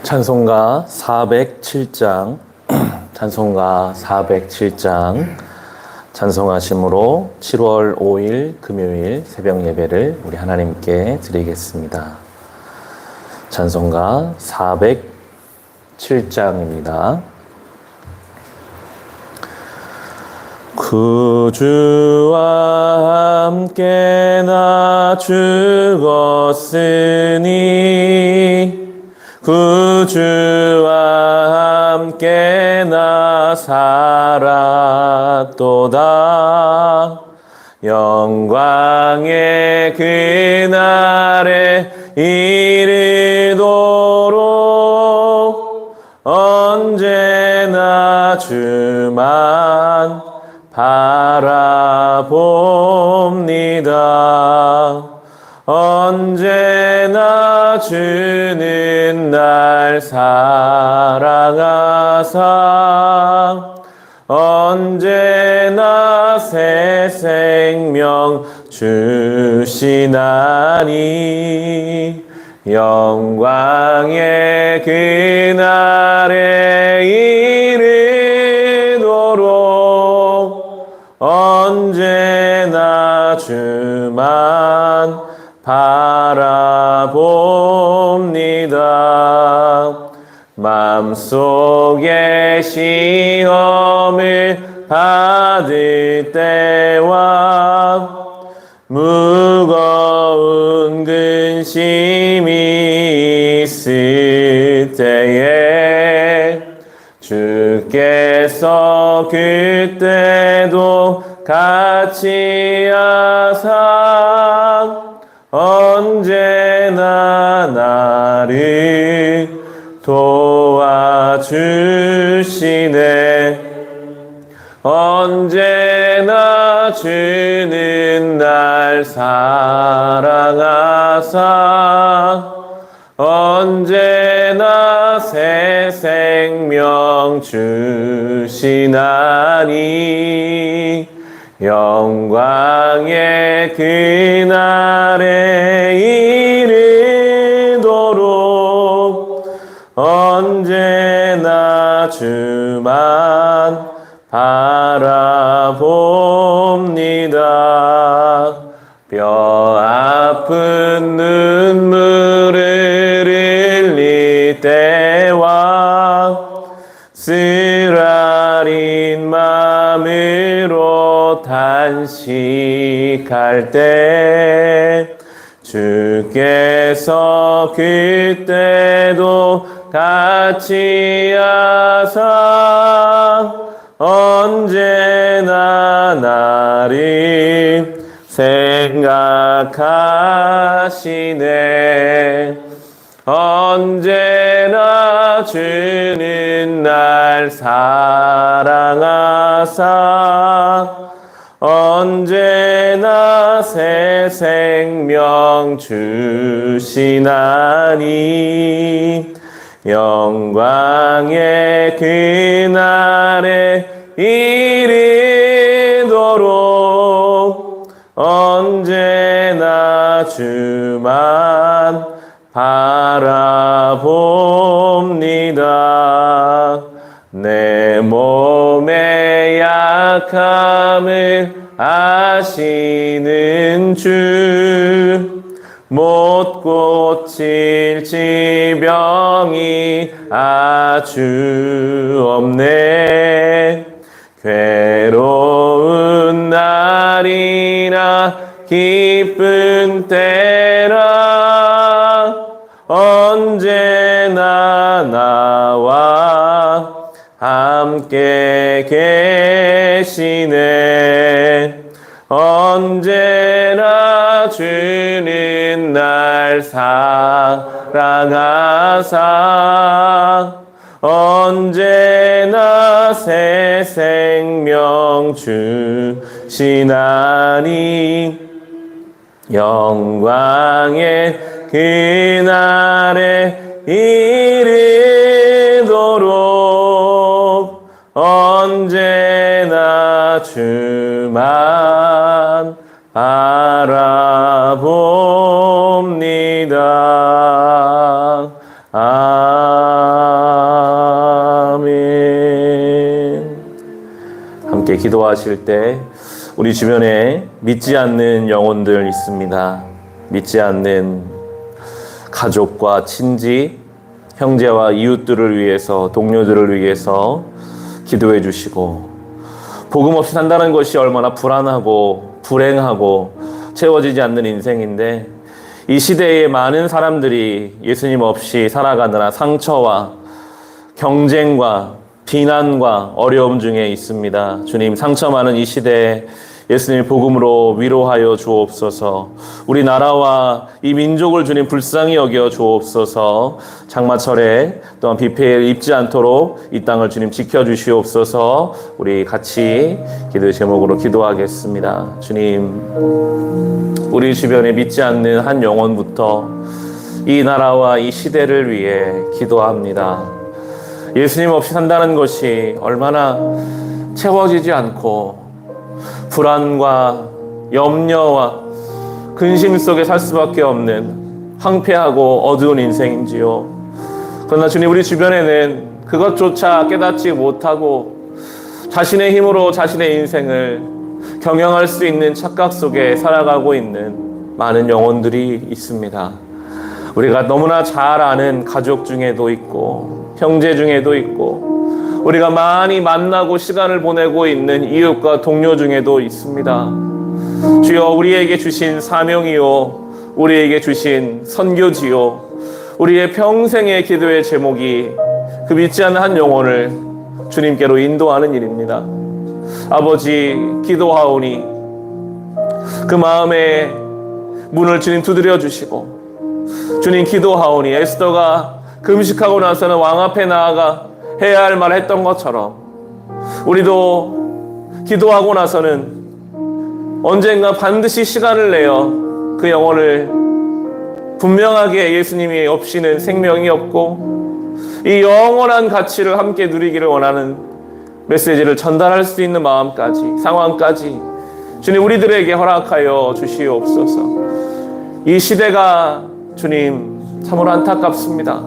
찬송가 407장, 찬송가 407장 찬송하심으로 7월 5일 금요일 새벽 예배를 우리 하나님께 드리겠습니다. 찬송가 407장입니다. 구주와 함께 나 죽었으니 구주와 함께 나 살았도다. 영광의 그날에 이르도록 언제나 주만 바라봅니다. 언제나 주는 날 사랑하사 언제나 새 생명 주시나니 영광의 그날에 이르도록 언제나 주만 바라봅니다. 맘속의 시험을 받을 때와 무거운 근심이 있을 때에 주께서 그때도 같이 하사 언제나 나를 도와주시네. 언제나 주는 날 사랑하사 언제나 새 생명 주시나니 영광의 그날에 이르도록 언제나 주만 바라봅니다. 뼈 아픈 눈물을 흘릴 때와 쓰라린 마음으로 단식할 때 주께서 그때도 같이 하사 언제나 나를 생각하시네. 언제나 주는 날 사랑하사 언제나 새 생명 주시나니 영광의 그날에 이르도록 언제나 주만 바라봅니다. 내 몸의 약함을 아시는 주 못 고칠 지병이 아주 없네. 괴로운 날이나 기쁜 때나 언제나 나와 함께 계시네. 언제나 주는 날 사랑하사 언제나 새 생명 주시나니 영광의 그날에 이르도록 언제나 주만 바라봅니다. 아멘. 함께 기도하실 때 우리 주변에 믿지 않는 영혼들 있습니다. 믿지 않는 가족과 친지, 형제와 이웃들을 위해서, 동료들을 위해서 기도해 주시고, 복음 없이 산다는 것이 얼마나 불안하고 불행하고 채워지지 않는 인생인데, 이 시대에 많은 사람들이 예수님 없이 살아가느라 상처와 경쟁과 비난과 어려움 중에 있습니다. 주님, 상처 많은 이 시대에 예수님의 복음으로 위로하여 주옵소서. 우리 나라와 이 민족을 주님 불쌍히 여겨 주옵소서. 장마철에 또한 비피에 입지 않도록 이 땅을 주님 지켜주시옵소서. 우리 같이 기도 제목으로 기도하겠습니다. 주님, 우리 주변에 믿지 않는 한 영혼부터 이 나라와 이 시대를 위해 기도합니다. 예수님 없이 산다는 것이 얼마나 채워지지 않고 불안과 염려와 근심 속에 살 수밖에 없는 황폐하고 어두운 인생인지요. 그러나 주님, 우리 주변에는 그것조차 깨닫지 못하고 자신의 힘으로 자신의 인생을 경영할 수 있는 착각 속에 살아가고 있는 많은 영혼들이 있습니다. 우리가 너무나 잘 아는 가족 중에도 있고 형제 중에도 있고 우리가 많이 만나고 시간을 보내고 있는 이웃과 동료 중에도 있습니다. 주여, 우리에게 주신 사명이요, 우리에게 주신 선교지요, 우리의 평생의 기도의 제목이 그 믿지 않는 한 영혼을 주님께로 인도하는 일입니다. 아버지, 기도하오니 그 마음의 문을 주님 두드려 주시고, 주님, 기도하오니 에스더가 금식하고 나서는 왕 앞에 나아가 해야 할 말을 했던 것처럼 우리도 기도하고 나서는 언젠가 반드시 시간을 내어 그 영혼을, 분명하게 예수님이 없이는 생명이 없고 이 영원한 가치를 함께 누리기를 원하는 메시지를 전달할 수 있는 마음까지, 상황까지 주님 우리들에게 허락하여 주시옵소서. 이 시대가 주님 참으로 안타깝습니다.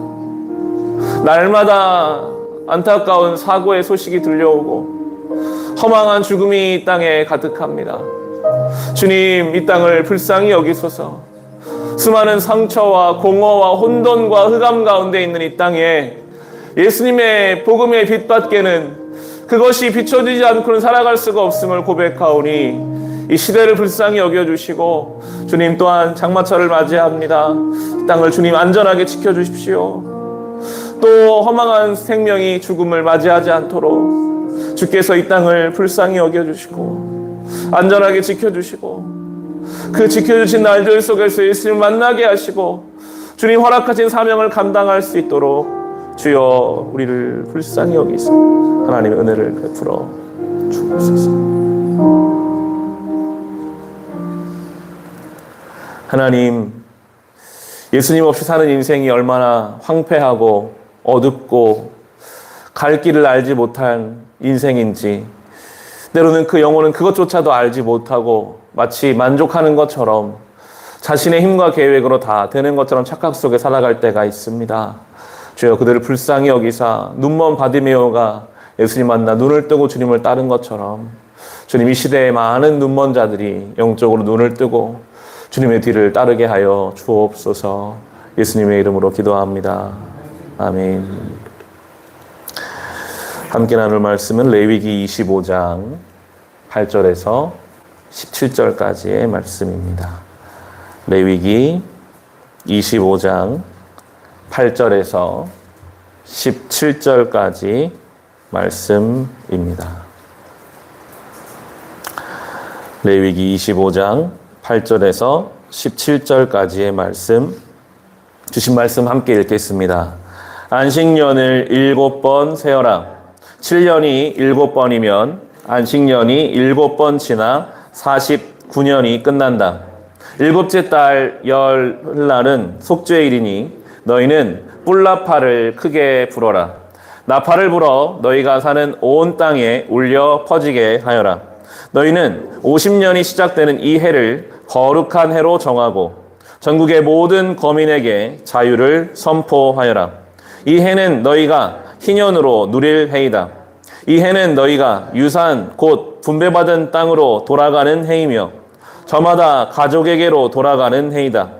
날마다 안타까운 사고의 소식이 들려오고 허망한 죽음이 이 땅에 가득합니다. 주님, 이 땅을 불쌍히 여기소서. 수많은 상처와 공허와 혼돈과 흑암 가운데 있는 이 땅에 예수님의 복음의 빛밖에는 그것이 비춰지지 않고는 살아갈 수가 없음을 고백하오니 이 시대를 불쌍히 여겨주시고, 주님 또한 장마철을 맞이합니다. 이 땅을 주님 안전하게 지켜주십시오. 또 허망한 생명이 죽음을 맞이하지 않도록 주께서 이 땅을 불쌍히 여겨주시고 안전하게 지켜주시고, 그 지켜주신 날들 속에서 예수님을 만나게 하시고 주님 허락하신 사명을 감당할 수 있도록 주여 우리를 불쌍히 여기서 하나님의 은혜를 베풀어 주옵소서. 하나님, 예수님 없이 사는 인생이 얼마나 황폐하고 어둡고 갈 길을 알지 못한 인생인지, 때로는 그 영혼은 그것조차도 알지 못하고 마치 만족하는 것처럼 자신의 힘과 계획으로 다 되는 것처럼 착각 속에 살아갈 때가 있습니다. 주여, 그들을 불쌍히 여기사 눈먼 바디메오가 예수님 만나 눈을 뜨고 주님을 따른 것처럼 주님, 이 시대에 많은 눈먼 자들이 영적으로 눈을 뜨고 주님의 뒤를 따르게 하여 주옵소서. 예수님의 이름으로 기도합니다. 아멘. 함께 나눌 말씀은 레위기 25장 8절에서 17절까지의 말씀입니다. 레위기 25장 8절에서 17절까지 말씀입니다. 레위기 25장 8절에서 17절까지의 말씀, 주신 말씀 함께 읽겠습니다. 안식년을 7번 세어라. 7년이 7번이면 안식년이 7번 지나 49년이 끝난다. 7째 달 열날은 속죄일이니 너희는 뿔나팔을 크게 불어라. 나팔을 불어 너희가 사는 온 땅에 울려 퍼지게 하여라. 너희는 50년이 시작되는 이 해를 거룩한 해로 정하고 전국의 모든 거민에게 자유를 선포하여라. 이 해는 너희가 희년으로 누릴 해이다. 이 해는 너희가 유산 곧 분배받은 땅으로 돌아가는 해이며 저마다 가족에게로 돌아가는 해이다.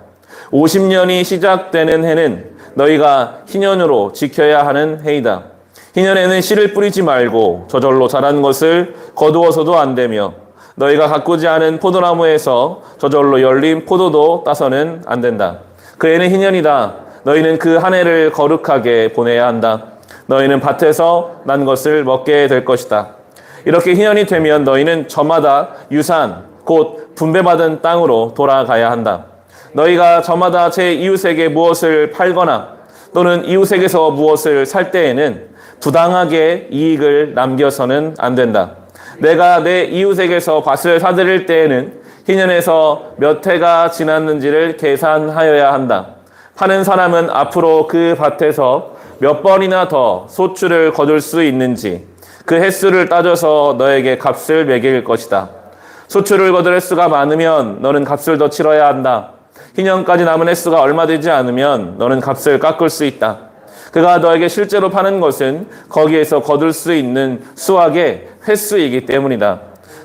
50년이 시작되는 해는 너희가 희년으로 지켜야 하는 해이다. 희년에는 씨를 뿌리지 말고 저절로 자란 것을 거두어서도 안 되며 너희가 가꾸지 않은 포도나무에서 저절로 열린 포도도 따서는 안 된다. 그 해는 희년이다. 너희는 그 한 해를 거룩하게 보내야 한다. 너희는 밭에서 난 것을 먹게 될 것이다. 이렇게 희년이 되면 너희는 저마다 유산 곧 분배받은 땅으로 돌아가야 한다. 너희가 저마다 제 이웃에게 무엇을 팔거나 또는 이웃에게서 무엇을 살 때에는 부당하게 이익을 남겨서는 안 된다. 내가 내 이웃에게서 밭을 사들일 때에는 희년에서 몇 해가 지났는지를 계산하여야 한다. 파는 사람은 앞으로 그 밭에서 몇 번이나 더 소출을 거둘 수 있는지 그 횟수를 따져서 너에게 값을 매길 것이다. 소출을 거둘 횟수가 많으면 너는 값을 더 치러야 한다. 희년까지 남은 횟수가 얼마 되지 않으면 너는 값을 깎을 수 있다. 그가 너에게 실제로 파는 것은 거기에서 거둘 수 있는 수확의 횟수이기 때문이다.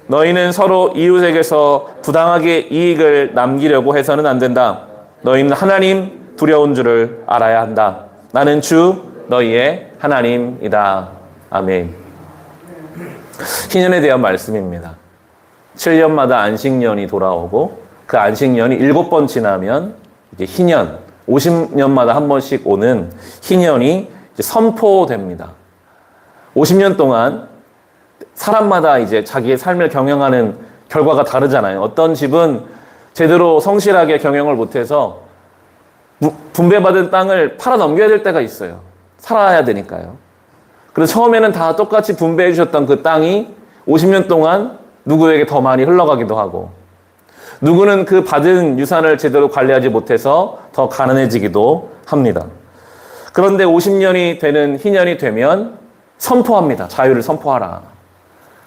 너희는 서로 이웃에게서 부당하게 이익을 남기려고 해서는 안 된다. 너희는 하나님 두려운 줄을 알아야 한다. 나는 주 너희의 하나님이다. 아멘. 희년에 대한 말씀입니다. 7년마다 안식년이 돌아오고 그 안식년이 7번 지나면 이제 희년, 50년마다 한 번씩 오는 희년이 이제 선포됩니다. 50년 동안 사람마다 이제 자기의 삶을 경영하는 결과가 다르잖아요. 어떤 집은 제대로 성실하게 경영을 못해서 분배받은 땅을 팔아 넘겨야 될 때가 있어요. 살아야 되니까요. 그래서 처음에는 다 똑같이 분배해 주셨던 그 땅이 50년 동안 누구에게 더 많이 흘러가기도 하고, 누구는 그 받은 유산을 제대로 관리하지 못해서 더 가난해지기도 합니다. 그런데 50년이 되는 희년이 되면 선포합니다. 자유를 선포하라.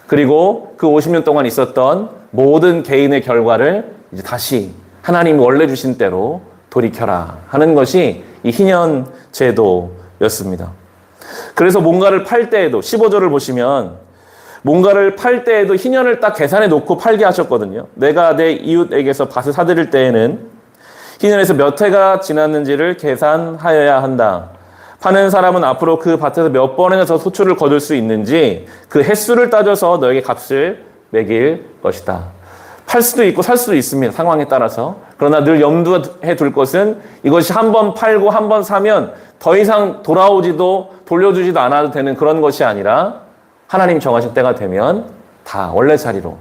그리고 그 50년 동안 있었던 모든 개인의 결과를 이제 다시 하나님이 원래 주신 대로 돌이켜라 하는 것이 이 희년 제도였습니다. 그래서 뭔가를 팔 때에도 15절을 보시면 뭔가를 팔 때에도 희년을 딱 계산해 놓고 팔게 하셨거든요. 내가 내 이웃에게서 밭을 사들일 때에는 희년에서 몇 해가 지났는지를 계산하여야 한다. 파는 사람은 앞으로 그 밭에서 몇 번이나 더 소출을 거둘 수 있는지 그 횟수를 따져서 너에게 값을 매길 것이다. 팔 수도 있고 살 수도 있습니다. 상황에 따라서. 그러나 늘 염두해 둘 것은 이것이 한 번 팔고 한 번 사면 더 이상 돌려주지도 않아도 되는 그런 것이 아니라 하나님 정하신 때가 되면 다 원래 자리로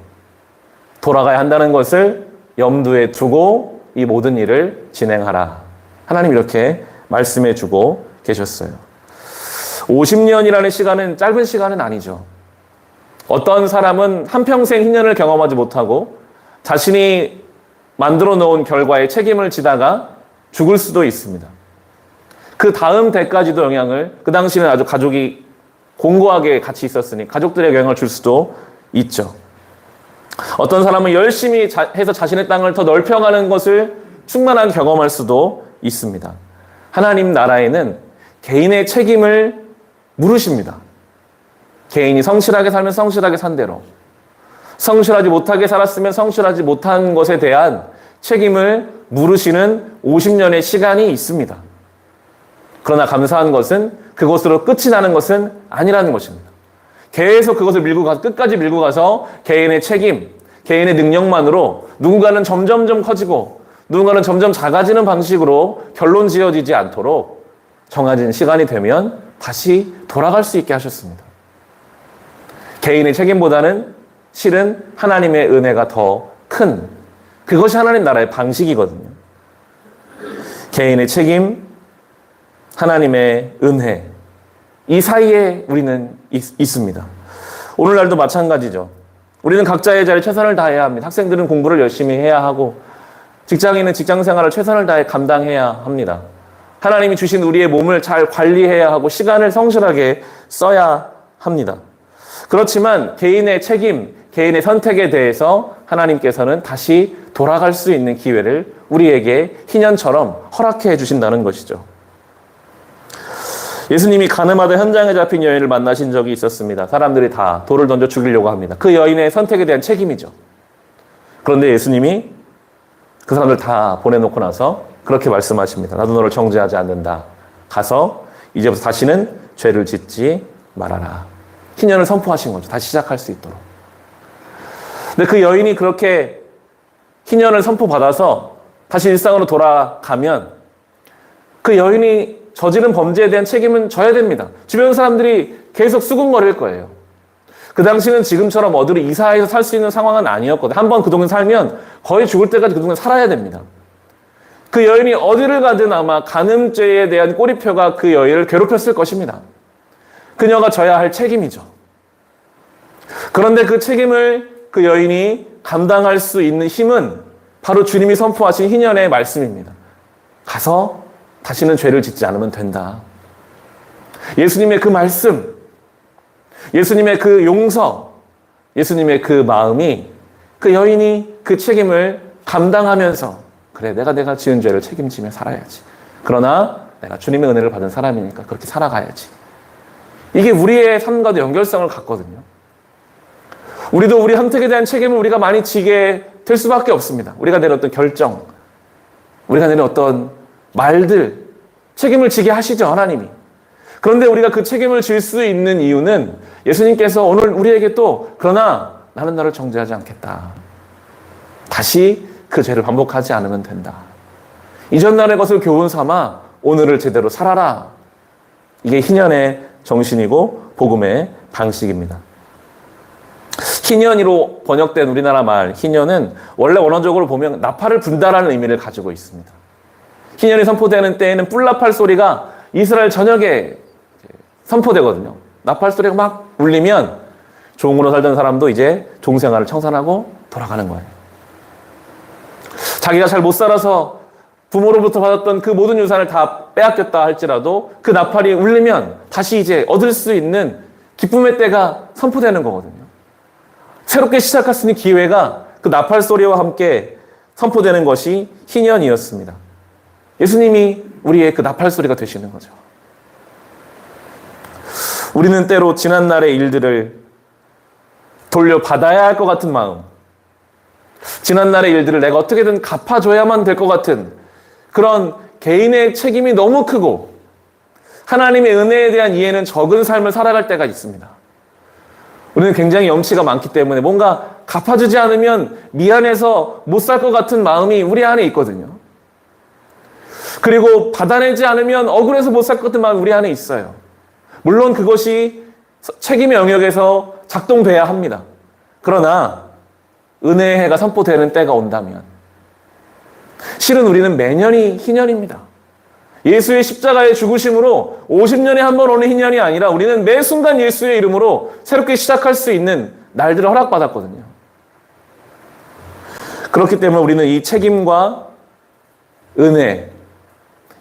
돌아가야 한다는 것을 염두에 두고 이 모든 일을 진행하라. 하나님 이렇게 말씀해 주고 계셨어요. 50년이라는 시간은 짧은 시간은 아니죠. 어떤 사람은 한평생 희년을 경험하지 못하고 자신이 만들어 놓은 결과에 책임을 지다가 죽을 수도 있습니다. 그 다음 대까지도 영향을, 그 당시에는 아주 가족이 공고하게 같이 있었으니 가족들에게 영향을 줄 수도 있죠. 어떤 사람은 열심히 해서 자신의 땅을 더 넓혀가는 것을 충만하게 경험할 수도 있습니다. 하나님 나라에는 개인의 책임을 물으십니다. 개인이 성실하게 살면 성실하게 산 대로, 성실하지 못하게 살았으면 성실하지 못한 것에 대한 책임을 물으시는 50년의 시간이 있습니다. 그러나 감사한 것은 그것으로 끝이 나는 것은 아니라는 것입니다. 계속 그것을 끝까지 밀고 가서 개인의 책임, 개인의 능력만으로 누군가는 점점점 커지고 누군가는 점점 작아지는 방식으로 결론 지어지지 않도록 정해진 시간이 되면 다시 돌아갈 수 있게 하셨습니다. 개인의 책임보다는 실은 하나님의 은혜가 더 큰, 그것이 하나님 나라의 방식이거든요. 개인의 책임, 하나님의 은혜, 이 사이에 우리는 있습니다. 오늘날도 마찬가지죠. 우리는 각자의 자리에 최선을 다해야 합니다. 학생들은 공부를 열심히 해야 하고 직장인은 직장 생활을 최선을 다해 감당해야 합니다. 하나님이 주신 우리의 몸을 잘 관리해야 하고 시간을 성실하게 써야 합니다. 그렇지만 개인의 책임, 개인의 선택에 대해서 하나님께서는 다시 돌아갈 수 있는 기회를 우리에게 희년처럼 허락해 주신다는 것이죠. 예수님이 가늠하다 현장에 잡힌 여인을 만나신 적이 있었습니다. 사람들이 다 돌을 던져 죽이려고 합니다. 그 여인의 선택에 대한 책임이죠. 그런데 예수님이 그 사람들 다 보내놓고 나서 그렇게 말씀하십니다. 나도 너를 정죄하지 않는다. 가서 이제부터 다시는 죄를 짓지 말아라. 희년을 선포하신 거죠. 다시 시작할 수 있도록. 근데 그 여인이 그렇게 희년을 선포받아서 다시 일상으로 돌아가면 그 여인이 저지른 범죄에 대한 책임은 져야 됩니다. 주변 사람들이 계속 수군거릴 거예요. 그 당시는 지금처럼 어디로 이사해서 살 수 있는 상황은 아니었거든요. 한번 그 동네 살면 거의 죽을 때까지 그 동네 살아야 됩니다. 그 여인이 어디를 가든 아마 간음죄에 대한 꼬리표가 그 여인을 괴롭혔을 것입니다. 그녀가 져야 할 책임이죠. 그런데 그 책임을 그 여인이 감당할 수 있는 힘은 바로 주님이 선포하신 희년의 말씀입니다. 가서 다시는 죄를 짓지 않으면 된다. 예수님의 그 말씀, 예수님의 그 용서, 예수님의 그 마음이 그 여인이 그 책임을 감당하면서 그래, 내가 지은 죄를 책임지며 살아야지. 그러나 내가 주님의 은혜를 받은 사람이니까 그렇게 살아가야지. 이게 우리의 삶과도 연결성을 갖거든요. 우리도 우리 선택에 대한 책임을 우리가 많이 지게 될 수밖에 없습니다. 우리가 내린 어떤 결정, 우리가 내린 어떤 말들, 책임을 지게 하시죠, 하나님이. 그런데 우리가 그 책임을 질 수 있는 이유는 예수님께서 오늘 우리에게 또 그러나 나는 너를 정죄하지 않겠다. 다시 그 죄를 반복하지 않으면 된다. 이전날의 것을 교훈 삼아 오늘을 제대로 살아라. 이게 희년의 정신이고 복음의 방식입니다. 희년이로 번역된 우리나라 말 희년은 원래 원어적으로 보면 나팔을 분다라는 의미를 가지고 있습니다. 희년이 선포되는 때에는 뿔나팔 소리가 이스라엘 전역에 선포되거든요. 나팔 소리가 막 울리면 종으로 살던 사람도 이제 종생활을 청산하고 돌아가는 거예요. 자기가 잘 못 살아서 부모로부터 받았던 그 모든 유산을 다 빼앗겼다 할지라도 그 나팔이 울리면 다시 이제 얻을 수 있는 기쁨의 때가 선포되는 거거든요. 새롭게 시작할 수 있는 기회가 그 나팔 소리와 함께 선포되는 것이 희년이었습니다. 예수님이 우리의 그 나팔 소리가 되시는 거죠. 우리는 때로 지난날의 일들을 돌려받아야 할 것 같은 마음, 지난날의 일들을 내가 어떻게든 갚아줘야만 될 것 같은 그런 개인의 책임이 너무 크고 하나님의 은혜에 대한 이해는 적은 삶을 살아갈 때가 있습니다. 우리는 굉장히 염치가 많기 때문에 뭔가 갚아주지 않으면 미안해서 못 살 것 같은 마음이 우리 안에 있거든요. 그리고 받아내지 않으면 억울해서 못 살 것 같은 마음이 우리 안에 있어요. 물론 그것이 책임의 영역에서 작동돼야 합니다. 그러나 은혜의 해가 선포되는 때가 온다면 실은 우리는 매년이 희년입니다. 예수의 십자가의 죽으심으로 50년에 한 번 오는 희년이 아니라 우리는 매 순간 예수의 이름으로 새롭게 시작할 수 있는 날들을 허락받았거든요. 그렇기 때문에 우리는 이 책임과 은혜,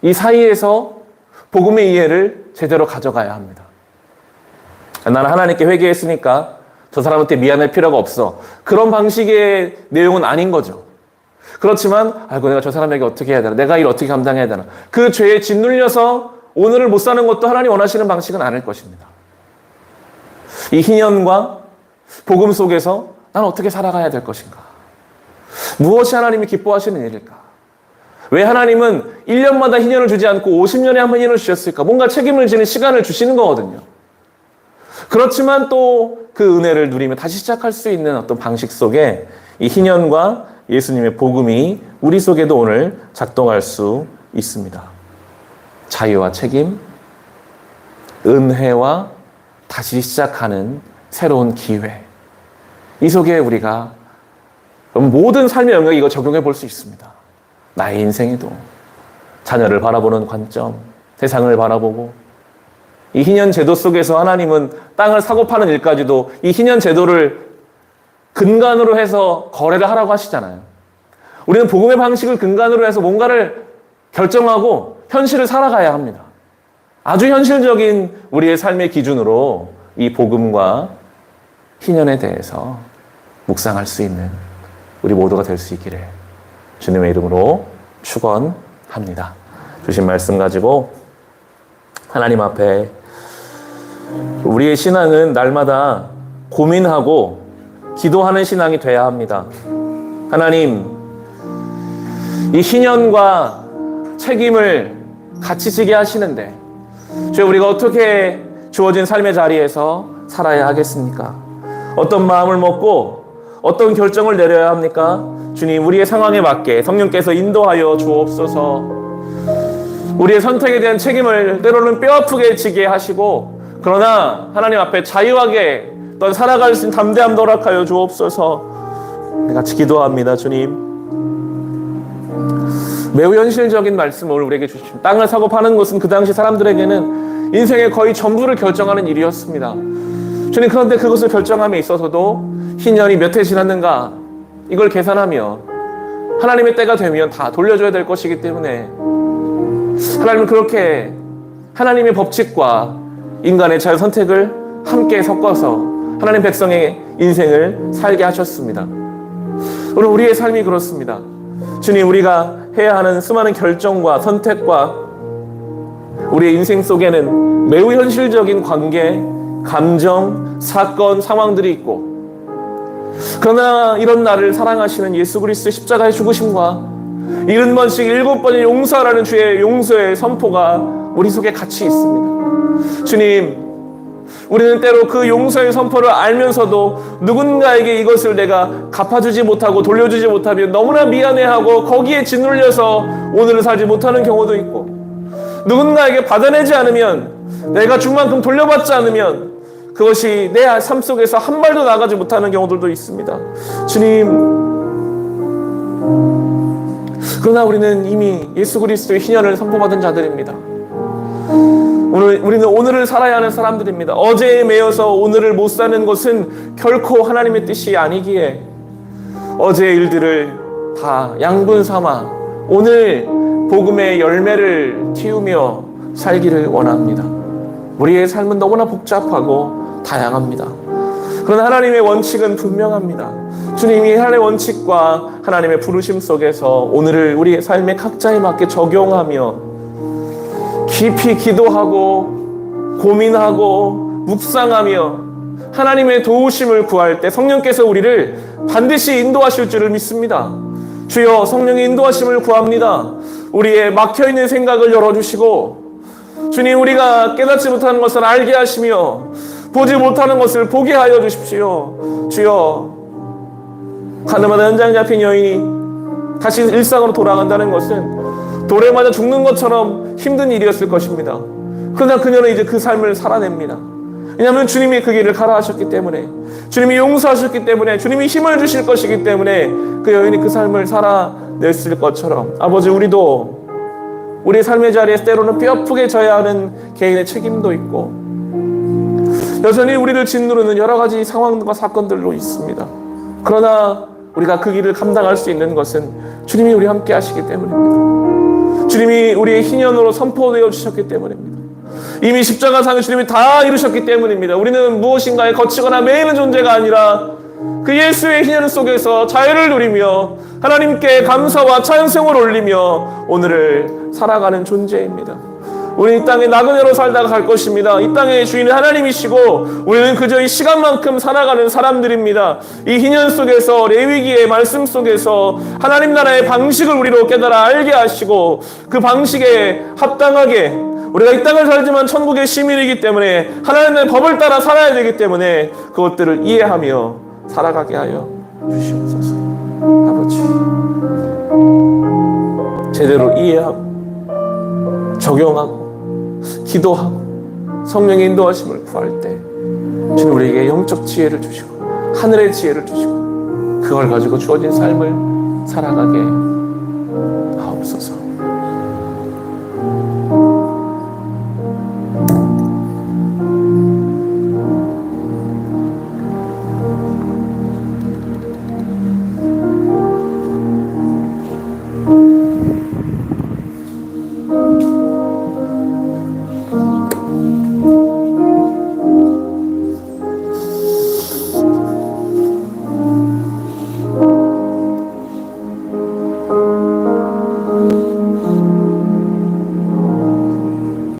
이 사이에서 복음의 이해를 제대로 가져가야 합니다. 나는 하나님께 회개했으니까 저 사람한테 미안할 필요가 없어. 그런 방식의 내용은 아닌 거죠. 그렇지만 아이고 내가 저 사람에게 어떻게 해야 되나, 내가 일 어떻게 감당해야 되나, 그 죄에 짓눌려서 오늘을 못 사는 것도 하나님 원하시는 방식은 아닐 것입니다. 이 희년과 복음 속에서 난 어떻게 살아가야 될 것인가, 무엇이 하나님이 기뻐하시는 일일까, 왜 하나님은 1년마다 희년을 주지 않고 50년에 한 번 희년을 주셨을까, 뭔가 책임을 지는 시간을 주시는 거거든요. 그렇지만 또 그 은혜를 누리며 다시 시작할 수 있는 어떤 방식 속에 이 희년과 예수님의 복음이 우리 속에도 오늘 작동할 수 있습니다. 자유와 책임, 은혜와 다시 시작하는 새로운 기회. 이 속에 우리가 모든 삶의 영역에 이거 적용해 볼 수 있습니다. 나의 인생에도 자녀를 바라보는 관점, 세상을 바라보고 이 희년 제도 속에서 하나님은 땅을 사고 파는 일까지도 이 희년 제도를 근간으로 해서 거래를 하라고 하시잖아요. 우리는 복음의 방식을 근간으로 해서 뭔가를 결정하고 현실을 살아가야 합니다. 아주 현실적인 우리의 삶의 기준으로 이 복음과 희년에 대해서 묵상할 수 있는 우리 모두가 될 수 있기를 주님의 이름으로 축원합니다. 주신 말씀 가지고 하나님 앞에 우리의 신앙은 날마다 고민하고 기도하는 신앙이 돼야 합니다. 하나님, 이 희년과 책임을 같이 지게 하시는데 주여, 우리가 어떻게 주어진 삶의 자리에서 살아야 하겠습니까? 어떤 마음을 먹고 어떤 결정을 내려야 합니까? 주님, 우리의 상황에 맞게 성령께서 인도하여 주옵소서. 우리의 선택에 대한 책임을 때로는 뼈아프게 지게 하시고, 그러나 하나님 앞에 자유하게 또 살아갈 수 있는 담대함도 허락하여 주옵소서. 같이 기도합니다. 주님, 매우 현실적인 말씀을 우리에게 주십니다. 땅을 사고 파는 것은 그 당시 사람들에게는 인생의 거의 전부를 결정하는 일이었습니다. 주님, 그런데 그것을 결정함에 있어서도 희년이 몇 해 지났는가, 이걸 계산하며 하나님의 때가 되면 다 돌려줘야 될 것이기 때문에 하나님은 그렇게 하나님의 법칙과 인간의 자유 선택을 함께 섞어서 하나님 백성의 인생을 살게 하셨습니다. 오늘 우리의 삶이 그렇습니다. 주님, 우리가 해야 하는 수많은 결정과 선택과 우리의 인생 속에는 매우 현실적인 관계, 감정, 사건, 상황들이 있고, 그러나 이런 나를 사랑하시는 예수 그리스도의 십자가의 죽으심과 70번씩 7번의 용서라는 주의 용서의 선포가 우리 속에 같이 있습니다. 주님, 우리는 때로 그 용서의 선포를 알면서도 누군가에게 이것을 내가 갚아주지 못하고 돌려주지 못하면 너무나 미안해하고 거기에 짓눌려서 오늘을 살지 못하는 경우도 있고, 누군가에게 받아내지 않으면, 내가 준 만큼 돌려받지 않으면 그것이 내 삶 속에서 한 발도 나가지 못하는 경우들도 있습니다. 주님, 그러나 우리는 이미 예수 그리스도의 희년을 선포받은 자들입니다. 우리는 오늘을 살아야 하는 사람들입니다. 어제에 매여서 오늘을 못 사는 것은 결코 하나님의 뜻이 아니기에 어제의 일들을 다 양분 삼아 오늘 복음의 열매를 틔우며 살기를 원합니다. 우리의 삶은 너무나 복잡하고 다양합니다. 그러나 하나님의 원칙은 분명합니다. 주님이 하나님의 원칙과 하나님의 부르심 속에서 오늘을 우리의 삶의 각자에 맞게 적용하며 깊이 기도하고 고민하고 묵상하며 하나님의 도우심을 구할 때 성령께서 우리를 반드시 인도하실 줄을 믿습니다. 주여, 성령의 인도하심을 구합니다. 우리의 막혀있는 생각을 열어주시고, 주님, 우리가 깨닫지 못하는 것을 알게 하시며 보지 못하는 것을 보게 하여 주십시오. 주여, 가늠하다 현장 잡힌 여인이 다시 일상으로 돌아간다는 것은 돌에 맞아 죽는 것처럼 힘든 일이었을 것입니다. 그러나 그녀는 이제 그 삶을 살아냅니다. 왜냐하면 주님이 그 길을 가라 하셨기 때문에, 주님이 용서하셨기 때문에, 주님이 힘을 주실 것이기 때문에 그 여인이 그 삶을 살아냈을 것처럼, 아버지, 우리도 우리의 삶의 자리에 때로는 뼈아프게 져야 하는 개인의 책임도 있고 여전히 우리를 짓누르는 여러 가지 상황과 사건들로 있습니다. 그러나 우리가 그 길을 감당할 수 있는 것은 주님이 우리와 함께 하시기 때문입니다. 주님이 우리의 희년으로 선포되어 주셨기 때문입니다. 이미 십자가상에 주님이 다 이루셨기 때문입니다. 우리는 무엇인가에 거치거나 매이는 존재가 아니라 그 예수의 희년 속에서 자유를 누리며 하나님께 감사와 찬송을 올리며 오늘을 살아가는 존재입니다. 우리는 이 땅에 나그네로 살다가 갈 것입니다. 이 땅의 주인은 하나님이시고 우리는 그저 이 시간만큼 살아가는 사람들입니다. 이 희년 속에서, 레위기의 말씀 속에서 하나님 나라의 방식을 우리로 깨달아 알게 하시고 그 방식에 합당하게, 우리가 이 땅을 살지만 천국의 시민이기 때문에 하나님의 법을 따라 살아야 되기 때문에 그것들을 이해하며 살아가게 하여 주시옵소서. 아버지, 제대로 이해하고 적용하고 기도하고 성령의 인도하심을 구할 때 주님 우리에게 영적 지혜를 주시고 하늘의 지혜를 주시고 그걸 가지고 주어진 삶을 살아가게 하옵소서.